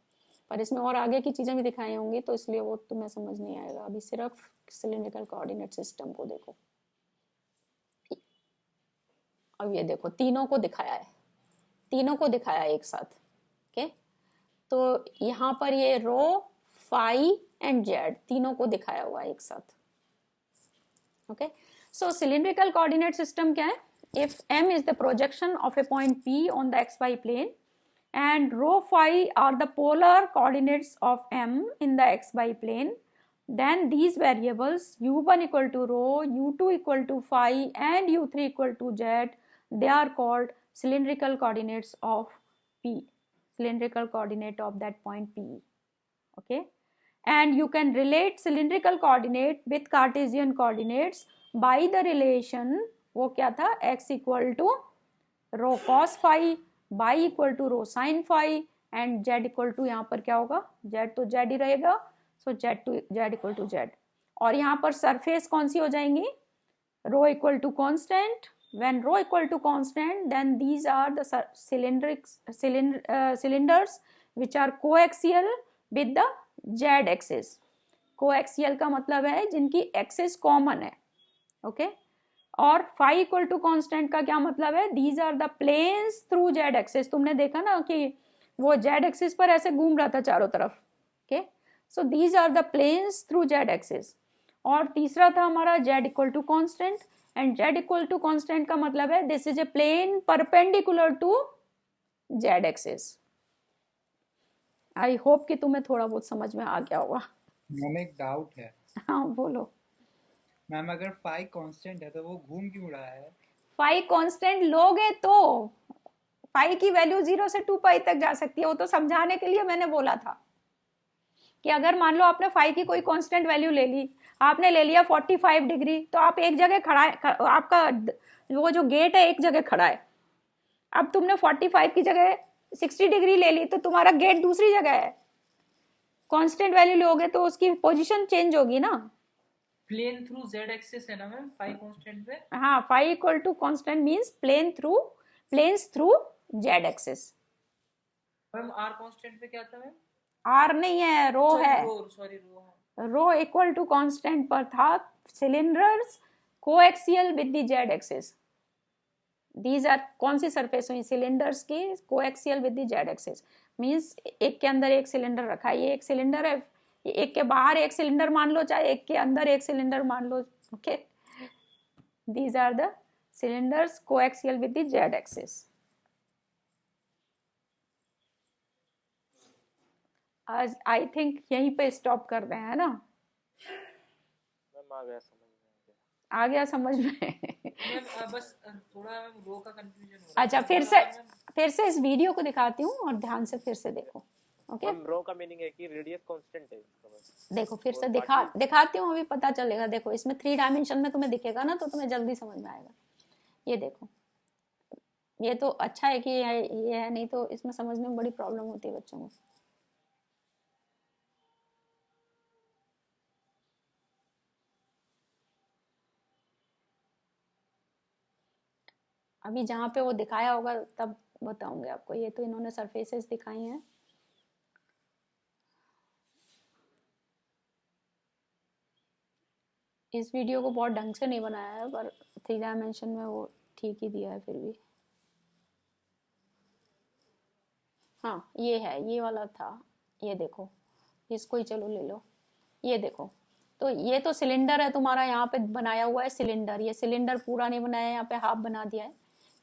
पर इसमें और आगे की चीजें भी दिखाई होंगी, तो इसलिए वो तुम्हें समझ नहीं आएगा, अभी सिर्फ सिलिंड्रिकल कोऑर्डिनेट सिस्टम को देखो। अब ये देखो तीनों को दिखाया है, तीनों को दिखाया है एक साथ, ओके। तो यहाँ पर ये रो, फाई एंड जेड तीनों को दिखाया हुआ है एक साथ, ओके। सो सिलिंड्रिकल कोऑर्डिनेट सिस्टम क्या है, if m is the projection of a point p on the xy plane and rho phi are the polar coordinates of m in the xy plane, then these variables u1 equal to rho, u2 equal to phi and u3 equal to z, they are called cylindrical coordinates of p, cylindrical coordinate of that point p, okay. And you can relate cylindrical coordinate with Cartesian coordinates by the relation, वो क्या था, x equal to rho cos phi, by equal to rho sine phi, and z equal to, यहाँ पर क्या होगा, z तो z ही रहेगा, so z equal to z। और यहाँ पर सरफेस कौन सी हो जाएंगी, rho equal to constant, when rho equal to constant then these are the cylinders which are coaxial with the z axis. Coaxial का मतलब है जिनकी एक्सिस कॉमन है, ओके। और फाई इक्वल टू कॉन्स्टेंट का क्या मतलब है, these are the planes through z axis, तुमने देखा ना कि वो जेड एक्सिस पर ऐसे घूम रहा था चारों तरफ, okay. So these are the planes through z axis. और तीसरा था हमारा z equal to constant, and z equal to constant का मतलब है this is a plane perpendicular to Z axis. I hope कि तुम्हें थोड़ा बहुत समझ में आ गया होगा। मैम एक डाउट है, हाँ बोलो। मैम अगर फाई कांस्टेंट है तो वो घूम क्यों रहा है, फाई कांस्टेंट लोगे तो फाई की वैल्यू 0 से 2 पाई तक जा सकती है, वो तो समझाने के लिए मैंने बोला था कि अगर मान लो आपने फाई की कोई कांस्टेंट वैल्यू ले ली, आपने ले लिया 45 डिग्री, तो आप एक जगह खड़ा है, आपका वो जो गेट है एक जगह खड़ा है, अब तुमने 45 की जगह 60 डिग्री ले ली तो तुम्हारा गेट दूसरी जगह है, कांस्टेंट वैल्यू लोगे तो उसकी पोजीशन चेंज होगी ना। प्लेन थ्रू जेड एक्सिस है ना मैम फाई कांस्टेंट पे, हाँ, phi equal to constant means planes through z axis. Ma'am r constant पे क्या था मैम, आर नहीं है, रो है, सॉरी रो है, रो इक्वल टू कांस्टेंट पर था cylinders coaxial with the Z axis. These are कौन सी सरफेस हुई, सिलेंडर्स की coaxial with the Z axis, means एक के अंदर एक सिलेंडर रखा है, ये एक सिलेंडर है, एक के बाहर एक सिलेंडर मान लो, चाहे एक के अंदर एक सिलेंडर मान लो, okay. These are the cylinders coaxial with the Z axis. आज आई थिंक यहीं पे स्टॉप कर रहे हैं ना। आ गया समझ में आ गया समझ में? मैम बस थोड़ा रो का कंफ्यूजन हो रहा है। अच्छा, फिर से इस वीडियो को दिखाती हूँ और ध्यान से फिर से देखो। ओके, रो का मीनिंग है कि रेडियस कांस्टेंट है इसका बस। देखो फिर से और दिखाती हूँ, अभी पता चलेगा। देखो इसमें 3 डायमेंशन में तुम्हें दिखेगा ना, तो तुम्हें जल्दी समझ में आएगा। ये देखो, ये तो अच्छा है कि ये है, नहीं तो इसमें समझने में बड़ी प्रॉब्लम होती है बच्चों को। अभी जहाँ पे वो दिखाया होगा तब बताऊंगे आपको। ये तो इन्होंने सरफेसेस दिखाई हैं। इस वीडियो को बहुत ढंग से नहीं बनाया है, पर 3 डायमेंशन में वो ठीक ही दिया है फिर भी। हाँ ये है, ये वाला था। ये देखो, इसको ही चलो ले लो। ये देखो, तो ये तो सिलेंडर है तुम्हारा, यहाँ पे बनाया हुआ है सिलेंडर। ये सिलेंडर पूरा नहीं बनाया है, यहाँ पे हाफ बना दिया है,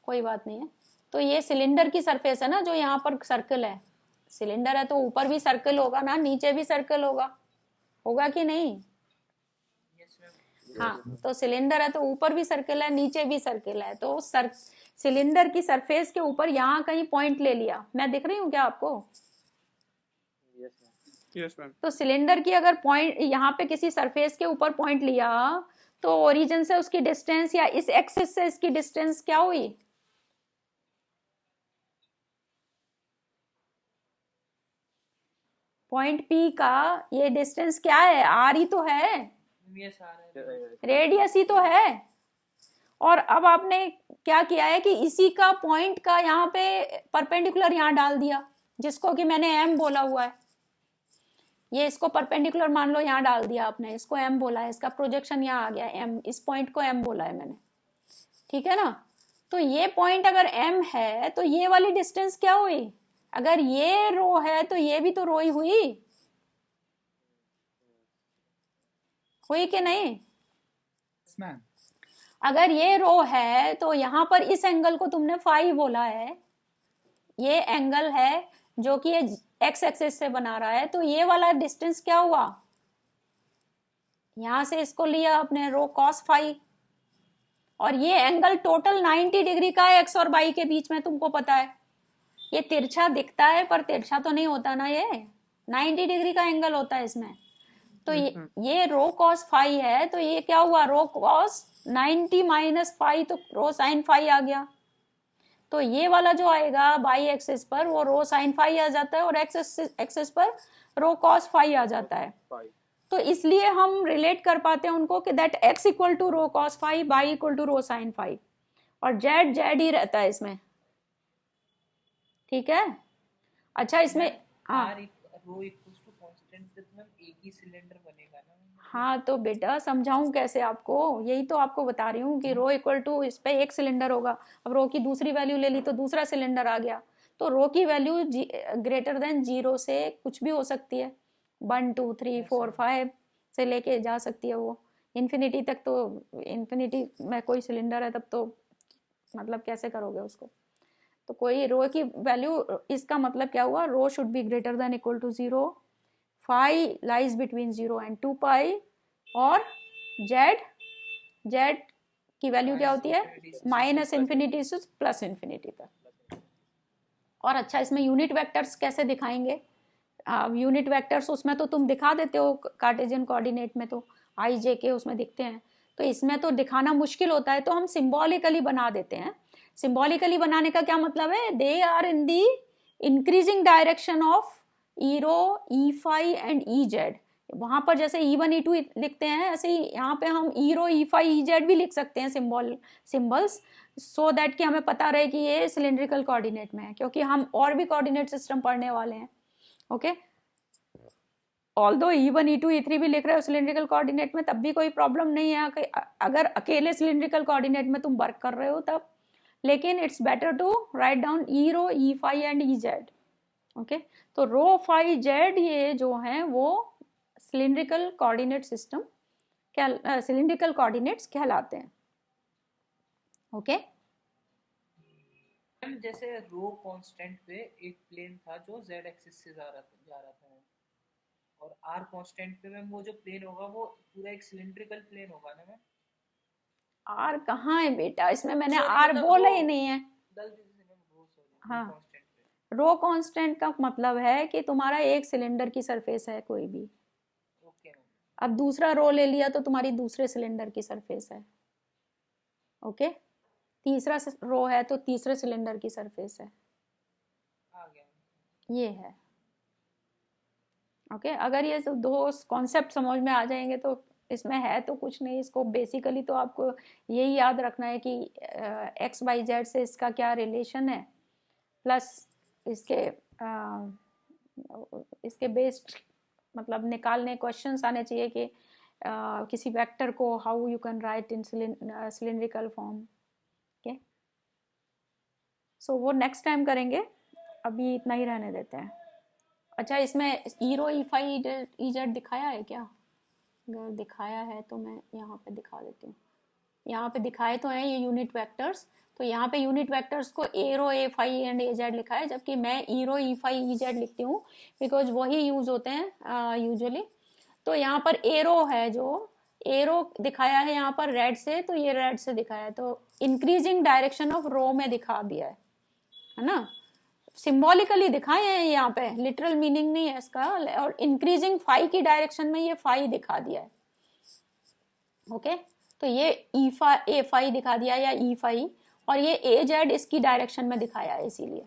कोई बात नहीं है। तो ये सिलेंडर की सरफेस है ना, जो यहाँ पर सर्कल है। सिलेंडर है तो ऊपर भी सर्कल होगा ना, नीचे भी सर्कल होगा, होगा कि नहीं? Yes ma'am. हाँ, तो सिलेंडर है तो ऊपर भी सर्कल है, नीचे भी सर्कल है। तो सिलेंडर की सरफेस के ऊपर यहाँ कहीं पॉइंट ले लिया। मैं दिख रही हूँ क्या आपको? Yes ma'am. तो सिलेंडर की अगर पॉइंट यहाँ पे किसी सरफेस के ऊपर पॉइंट लिया, तो ओरिजिन से उसकी डिस्टेंस या इस एक्सिस से इसकी डिस्टेंस क्या हुई? पॉइंट पी का ये डिस्टेंस क्या है? आर ही तो है, यस आ रहा है। रेडियस ही तो है। और अब आपने क्या किया है कि इसी का पॉइंट का यहाँ पे परपेंडिकुलर यहाँ डाल दिया, जिसको कि मैंने एम बोला हुआ है। ये इसको परपेंडिकुलर मान लो, यहाँ डाल दिया आपने, इसको एम बोला है, इसका प्रोजेक्शन यहाँ आ गया एम, इस पॉइंट को एम बोला है मैंने, ठीक है ना? तो ये पॉइंट अगर एम है तो ये वाली डिस्टेंस क्या हुई? अगर ये रो है तो ये भी तो रो ही हुई कि नहीं? मैम अगर ये रो है तो यहाँ पर इस एंगल को तुमने फाई बोला है, ये एंगल है जो कि ये एक्स एक्सिस से बना रहा है। तो ये वाला डिस्टेंस क्या हुआ? यहां से इसको लिया अपने रो कॉस फाई, और ये एंगल टोटल 90 डिग्री का है एक्स और वाई के बीच में, तुमको पता है। ये तिरछा दिखता है पर तिरछा तो नहीं होता ना, ये 90 डिग्री का एंगल होता है इसमें। तो ये रो कॉस फाई है, तो ये क्या हुआ? रो कॉस 90 माइनस फाई, तो रो साइन फाई आ गया। तो ये वाला जो आएगा बाई एक्सिस पर वो रो साइन फाई आ जाता है, और एक्सिस पर रो कॉस फाई आ जाता है। तो इसलिए हम रिलेट कर पाते हैं उनको कि that x equal to rho cos phi, by equal to rho sine phi, और जेड जेड ही रहता है इसमें, ठीक है? अच्छा इसमें हाँ रो इक्वल्स टू कांस्टेंट, तो मैम एक ही सिलेंडर बनेगा ना? हाँ, तो बेटा समझाऊं कैसे आपको? यही तो आपको बता रही हूँ कि रो इक्वल टू इस पे एक सिलेंडर होगा। अब रो की दूसरी वैल्यू ले ली तो दूसरा सिलेंडर आ गया। तो रो की वैल्यू ग्रेटर देन 0 से कुछ भी हो सकती है, 1 2 3 4 5 से लेके जा सकती है वो इन्फिनिटी तक। तो इन्फिनिटी में कोई सिलेंडर है तब तो मतलब कैसे करोगे उसको? तो कोई रो की वैल्यू, इसका मतलब क्या हुआ? Rho should be greater than equal to 0, phi lies between 0 and 2 pi, और जेड की वैल्यू क्या होती है? माइनस इन्फिनिटी से प्लस इन्फिनिटी तक। और अच्छा इसमें यूनिट वेक्टर्स कैसे दिखाएंगे? यूनिट वेक्टर्स उसमें तो तुम दिखा देते हो कार्टेशियन कोऑर्डिनेट में, तो आई जे के उसमें दिखते हैं। तो इसमें तो दिखाना मुश्किल होता है, तो हम सिंबॉलिकली बना देते हैं। सिंबॉलिकली बनाने का क्या मतलब है? They are in the increasing direction of e rho, e phi and e z. वहां पर जैसे E1 E2 लिखते हैं, ऐसे ही यहाँ पे हम ई rho, e phi, E Z भी लिख सकते हैं सिंबल्स, सो दैट कि हमें पता रहे कि ये सिलेंड्रिकल कोऑर्डिनेट में है, क्योंकि हम और भी कोऑर्डिनेट सिस्टम पढ़ने वाले हैं। Okay, although E1 E2 E3 भी लिख रहे हो सिलेंड्रिकल कोऑर्डिनेट में, तब भी कोई प्रॉब्लम नहीं है अगर अकेले सिलेंड्रिकल कोऑर्डिनेट में तुम वर्क कर रहे हो तब। लेकिन it's better to write down e rho, e phi and e z. Okay, तो रो फाई जेड ये जो है वो cylindrical coordinate system, cylindrical coordinates कहलाते हैं। ओके, मैम जैसे रो कांस्टेंट पे एक प्लेन था जो z एक्सिस से जा रहा था, और r कांस्टेंट पे मैम वो जो प्लेन होगा वो पूरा एक सिलिंड्रिकल प्लेन होगा ना मैम? आर कहाँ है बेटा, इसमें मैंने Sorry, आर मतलब बोला रो। ही नहीं है। दल दीजिए मैम, रो सॉरी, हाँ। कांस्टेंट पे। रो कांस्टेंट का मतलब है कि तुम्हारा एक सिलेंडर की सरफेस है कोई भी, ओके मैम। अब दूसरा रो ले लिया तो तुम्हारी दूसरे सिलेंडर की सरफेस है। ओके, तीसरा रो है तो तीसरे सिलेंडर की सरफेस है, आ गया। ये है। ओके, अगर ये दो कॉन्सेप्ट समझ में आ जाएंगे तो इसमें है तो कुछ नहीं, इसको बेसिकली तो आपको यही याद रखना है कि एक्स वाई जेड से इसका क्या रिलेशन है, प्लस इसके बेस्ड मतलब निकालने क्वेश्चंस आने चाहिए कि किसी वेक्टर को how you can write in cylindrical form. Okay, so वो नेक्स्ट टाइम करेंगे, अभी इतना ही रहने देते हैं। अच्छा, इसमें ईरो ई फाई ई जेड दिखाया है क्या? अगर दिखाया है तो मैं यहाँ पे दिखा देती हूँ। यहाँ पे दिखाए तो हैं ये यूनिट वेक्टर्स, तो यहाँ पे यूनिट वेक्टर्स को a rho a phi and a z लिखा है, जबकि मैं ईरो ई फाई ई जेड लिखती हूँ बिकॉज वही यूज होते हैं यूजुअली। तो यहाँ पर एरो है, जो एरो दिखाया है यहाँ पर रेड से, तो ये रेड से दिखाया है, तो इंक्रीजिंग डायरेक्शन ऑफ रो में दिखा दिया है ना, सिंबॉलिकली दिखाए हैं यहाँ पे, लिटरल मीनिंग नहीं है इसका, और इंक्रीजिंग फाई की डायरेक्शन में ये फाई दिखा दिया है। ओके, तो ये ए फाई दिखा दिया या ई फाई, और ये ए जेड इसकी डायरेक्शन में दिखाया है इसीलिए।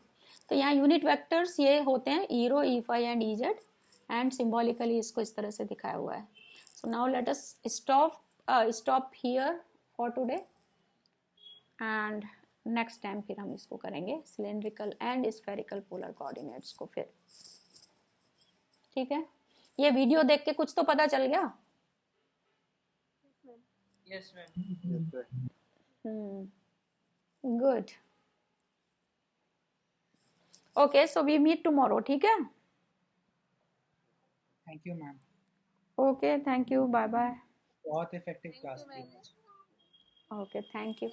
तो यहाँ यूनिट वेक्टर्स ये होते हैं e rho e phi and e z, and symbolically इसको इस तरह से दिखाया हुआ है। So now let us stop here for today, and next time फिर हम इसको करेंगे cylindrical and spherical polar coordinates को फिर। ठीक है, ये वीडियो देख के कुछ तो पता चल गया? Yes ma'am. Good. Okay, so we meet tomorrow, ठीक है? Thank you ma'am, okay, thank you, bye bye. बहुत इफेक्टिव क्लास थी। Okay, thank you.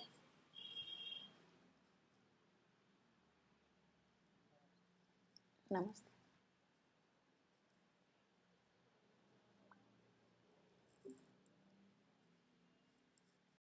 नमस्ते।